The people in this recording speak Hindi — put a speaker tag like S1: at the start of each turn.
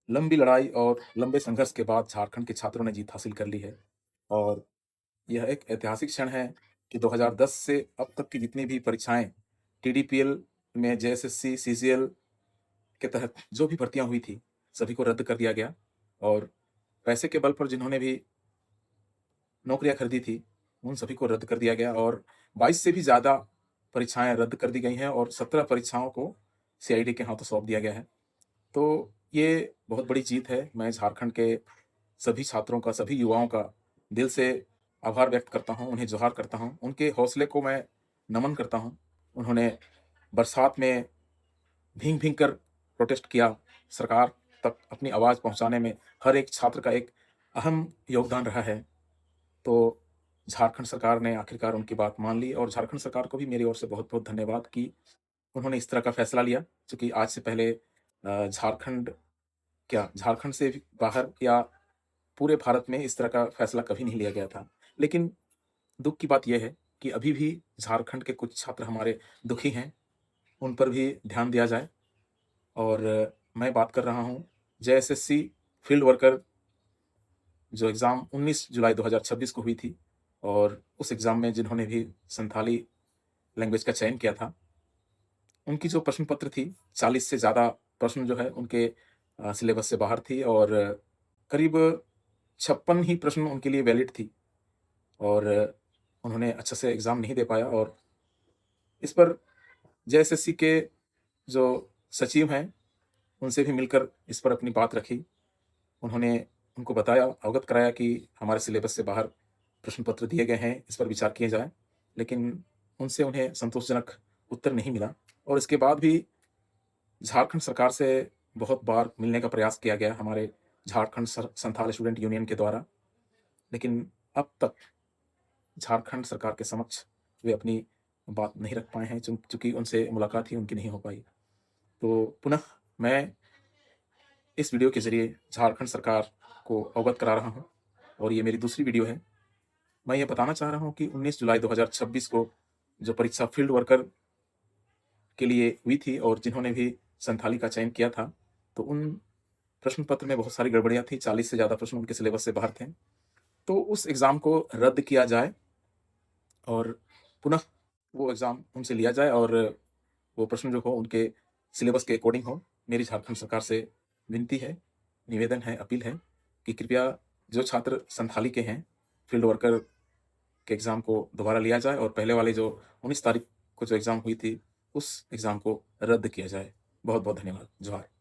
S1: लंबी लड़ाई और लंबे संघर्ष के बाद झारखंड के छात्रों ने जीत हासिल कर ली है और यह एक ऐतिहासिक क्षण है कि 2010 से अब तक की जितनी भी परीक्षाएं टीडीपीएल में जेएसएससी, सीजीएल के तहत जो भी भर्तियां हुई थी, सभी को रद्द कर दिया गया और पैसे के बल पर जिन्होंने भी नौकरियां खरीदी थी, उन सभी को रद्द कर दिया गया और 22 से भी ज़्यादा परीक्षाएं रद्द कर दी गई हैं और 17 परीक्षाओं को सीआईडी के हाथों सौंप दिया गया है। तो ये बहुत बड़ी जीत है। मैं झारखंड के सभी छात्रों का, सभी युवाओं का दिल से आभार व्यक्त करता हूँ, उन्हें जोहार करता हूँ। उनके हौसले को मैं नमन करता हूँ। उन्होंने बरसात में भीग-भीग कर प्रोटेस्ट किया। सरकार तक अपनी आवाज़ पहुँचाने में हर एक छात्र का एक अहम योगदान रहा है। तो झारखंड सरकार ने आखिरकार उनकी बात मान ली और झारखंड सरकार को भी मेरी ओर से बहुत-बहुत धन्यवाद कि उन्होंने इस तरह का फैसला लिया। चूँकि आज से पहले झारखंड से भी बाहर या पूरे भारत में इस तरह का फैसला कभी नहीं लिया गया था। लेकिन दुःख की बात ये है कि अभी भी झारखंड के कुछ छात्र हमारे दुखी हैं, उन पर भी ध्यान दिया जाए और मैं बात कर रहा हूँ जेएसएससी फील्ड वर्कर जो एग्ज़ाम 19 जुलाई 2026 को हुई थी और उस एग्ज़ाम में जिन्होंने भी संथाली लैंग्वेज का चयन किया था, उनकी जो प्रश्न पत्र थी, 40 से ज़्यादा प्रश्न जो है उनके सिलेबस से बाहर थी और करीब 56 ही प्रश्न उनके लिए वैलिड थी और उन्होंने अच्छे से एग्ज़ाम नहीं दे पाया और इस पर जेएसएससी के जो सचिव हैं, उनसे भी मिलकर इस पर अपनी बात रखी। उन्होंने उनको बताया, अवगत कराया कि हमारे सिलेबस से बाहर प्रश्न पत्र दिए गए हैं, इस पर विचार किया जाए। लेकिन उनसे उन्हें संतोषजनक उत्तर नहीं मिला और इसके बाद भी झारखंड सरकार से बहुत बार मिलने का प्रयास किया गया हमारे झारखंड संथाल स्टूडेंट यूनियन के द्वारा। लेकिन अब तक झारखंड सरकार के समक्ष वे अपनी बात नहीं रख पाए हैं, चूँकि उनसे मुलाकात ही उनकी नहीं हो पाई। तो पुनः मैं इस वीडियो के ज़रिए झारखंड सरकार को अवगत करा रहा हूँ और ये मेरी दूसरी वीडियो है। मैं ये बताना चाह रहा हूँ कि 19 जुलाई 2026 को जो परीक्षा फील्ड वर्कर के लिए हुई थी और जिन्होंने भी संथाली का चयन किया था, तो उन प्रश्न पत्र में बहुत सारी गड़बड़ियाँ थी, 40 से ज़्यादा प्रश्न उनके सिलेबस से बाहर थे। तो उस एग्ज़ाम को रद्द किया जाए और पुनः वो एग्ज़ाम उनसे लिया जाए और वो प्रश्न जो हो उनके सिलेबस के अकॉर्डिंग हो। मेरी झारखंड सरकार से विनती है, निवेदन है, अपील है कि कृपया जो छात्र संथाली के हैं, फील्ड वर्कर के एग्ज़ाम को दोबारा लिया जाए और पहले वाले जो 19 तारीख को जो एग्ज़ाम हुई थी, उस एग्ज़ाम को रद्द किया जाए। बहुत-बहुत धन्यवाद। जोहार।